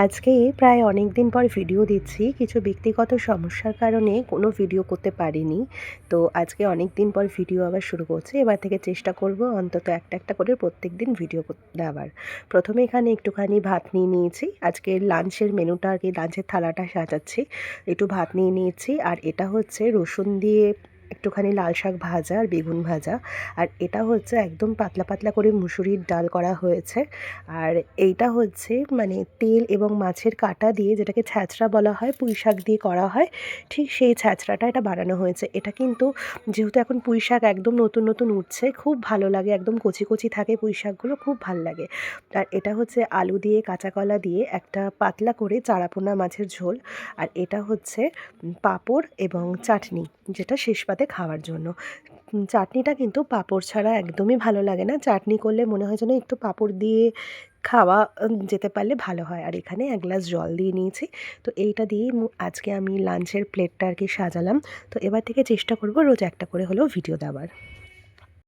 আজকে প্রায় অনেক দিন পর ভিডিও দিচ্ছি। কিছু ব্যক্তিগত সমস্যার কারণে কোনো ভিডিও করতে পারিনি। তো আজকে অনেক দিন পর ভিডিও আবার শুরু করছি। এবার থেকে চেষ্টা করব অন্তত একটা করে প্রত্যেকদিন ভিডিও দেওয়ার। ১ম এ এখানে একটুখানি ভাত নিয়ে নিয়েছি। আজকের লাঞ্চের মেনুটা আরকি লাঞ্চের থালাটা সাজাচ্ছি। একটু ভাত নিয়ে নিয়েছি আর এটা হচ্ছে রসুন দিয়ে একটুখানি লাল শাক ভাজা আর বেগুন ভাজা। আর এটা হচ্ছে একদম পাতলা করে মুসুরির ডাল করা হয়েছে। আর এইটা হচ্ছে মানে তেল এবং মাছের কাঁটা দিয়ে যেটাকে ছ্যাঁচড়া বলা হয়, পুঁইশাক দিয়ে করা হয়। ঠিক সেই ছ্যাঁচড়াটা এটা বানানো হয়েছে। এটা কিন্তু যেহেতু এখন পুঁইশাক একদম নতুন উঠছে, খুব ভালো লাগে। একদম কচি থাকে পুঁইশাকগুলো, খুব ভাল লাগে। আর এটা হচ্ছে আলু দিয়ে, কাঁচা কলা দিয়ে একটা পাতলা করে চারাপোনা মাছের ঝোল। আর এটা হচ্ছে পাঁপড় এবং চাটনি, যেটা শেষ পাতে খাওয়ার জন্য। চাটনিটা কিন্তু পাঁপড় ছাড়া একদমই ভালো লাগে না। চাটনি করলে মনে হয় যেন একটু পাঁপড় দিয়ে খাওয়া যেতে পারলে ভালো হয়। আর এখানে ১ গ্লাস জল দিয়ে নিয়েছি। তো এইটা দিয়েই আজকে আমি লাঞ্চের প্লেটটা আরকি সাজালাম। তো এবার থেকে চেষ্টা করব রোজ একটা করে হলেও ভিডিও দেওয়ার।